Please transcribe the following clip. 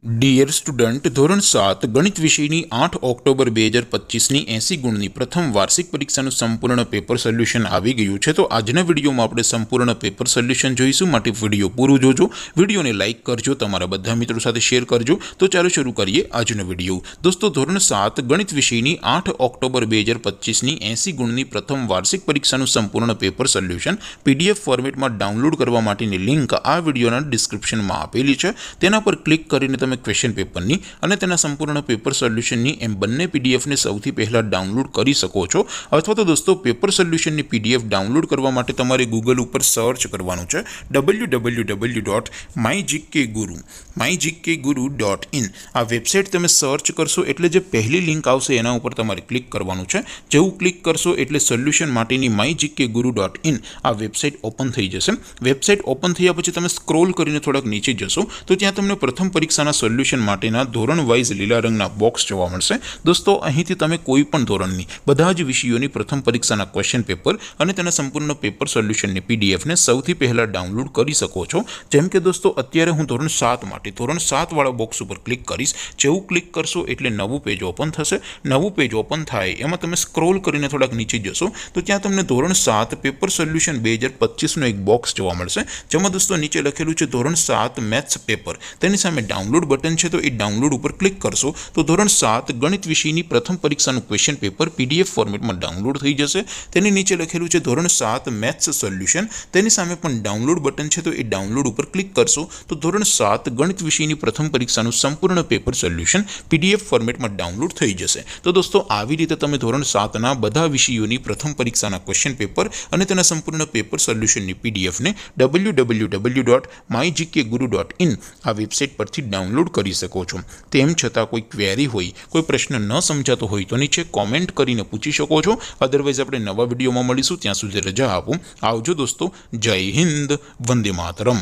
Dear student, ધોરણ 7 ગણિત વિષયની 8 ઓક્ટોબર 2025ની 80 ગુણની પ્રથમ વાર્ષિક પરીક્ષાનું સંપૂર્ણ પેપર સોલ્યુશન આવી ગયું છે। તો આજના વિડીયોમાં આપણે સંપૂર્ણ પેપર સોલ્યુશન જોઈશું, માટે વિડીયો પૂરું જોજો, વિડીયોને લાઇક કરજો, તમારા બધા મિત્રો સાથે શેર કરજો। તો ચાલો શરૂ કરીએ આજનો વિડીયો। દોસ્તો, ધોરણ 7 ગણિત વિષયની 8 ઓક્ટોબર 2025ની 80 ગુણની પ્રથમ વાર્ષિક પરીક્ષાનું સંપૂર્ણ પેપર સોલ્યુશન PDF ફોર્મેટમાં ડાઉનલોડ કરવા માટેની લિંક આ વિડીયોના ડિસ્ક્રિપ્શનમાં આપેલી છે। તેના પર ક્લિક કરીને તમે ક્વેશ્ચન પેપરની અને તેના સંપૂર્ણ પેપર સોલ્યુશનની એમ બંને પીડીએફને સૌથી પહેલા ડાઉનલોડ કરી શકો છો। અથવા તો દોસ્તો, પેપર સોલ્યુશનની પીડીએફ ડાઉનલોડ કરવા માટે તમારે ગૂગલ ઉપર સર્ચ કરવાનું છે www.mygkguru.in। આ વેબસાઇટ તમે સર્ચ કરશો એટલે જે પહેલી લિંક આવશે એના ઉપર તમારે ક્લિક કરવાનું છે। જેવું ક્લિક કરશો એટલે સોલ્યુશન માટેની mygkguru.in આ વેબસાઇટ ઓપન થઈ જશે। વેબસાઇટ ઓપન થયા પછી તમે સ્ક્રોલ કરીને થોડાક નીચે જશો તો ત્યાં તમને પ્રથમ પરીક્ષાના સોલ્યુશન માટેના ધોરણ વાઇઝ લીલા રંગના બોક્સ જોવા મળશે। દોસ્તો, અહીંથી તમે કોઈ પણ ધોરણની બધા જ વિષયોની પ્રથમ પરીક્ષાના ક્વેશ્ચન પેપર અને તેના સંપૂર્ણ પેપર સોલ્યુશનની પીડીએફને સૌથી પહેલા ડાઉનલોડ કરી શકો છો। જેમ કે દોસ્તો, અત્યારે હું ધોરણ 7 માટે ધોરણ 7 વાળા બોક્સ ઉપર ક્લિક કરીશ। જેવું ક્લિક કરશો એટલે નવું પેજ ઓપન થશે। નવું પેજ ઓપન થાય એમાં તમે સ્ક્રોલ કરીને થોડાક નીચે જશો તો ત્યાં તમને ધોરણ 7 પેપર સોલ્યુશન 2025નું એક બોક્સ જોવા મળશે, જેમાં દોસ્તો નીચે લખેલું છે ધોરણ 7 મેથ્સ પેપર। તેની સામે ડાઉનલોડ બટન છે, તો એ ડાઉનલોડ ઉપર ક્લિક કરશો તો ધોરણ 7 ગણિત વિષયની પ્રથમ પરીક્ષાનું ક્વેશ્ચન પેપર PDF ફોર્મેટમાં ડાઉનલોડ થઈ જશે। તેની નીચે લખેલું છે ધોરણ 7 મેથ્સ સોલ્યુશન। તેની સામે પણ ડાઉનલોડ બટન છે, તો એ ડાઉનલોડ ઉપર ક્લિક કરશો તો ધોરણ 7 ગણિત વિષયની પ્રથમ પરીક્ષાનું સંપૂર્ણ પેપર સોલ્યુશન PDF ફોર્મેટમાં ડાઉનલોડ થઈ જશે। તો દોસ્તો, આવી રીતે તમે ધોરણ 7ના બધા વિષયોની પ્રથમ પરીક્ષાના ક્વેશ્ચન પેપર અને તેના સંપૂર્ણ પેપર સોલ્યુશનની પીડીએફને www.mygkguru.in આ વેબસાઇટ પરથી ડાઉનલોડ કરી શકો છો। તેમ છતાં કોઈ ક્વેરી હોય, કોઈ પ્રશ્ન ન સમજાતો હોય તો નીચે કોમેન્ટ કરીને પૂછી શકો છો। અદરવાઇઝ આપણે નવા વિડીયોમાં મળીશું, ત્યાં સુધી રજા આપો। આવજો દોસ્તો, જય હિન્દ, વંદે માતરમ।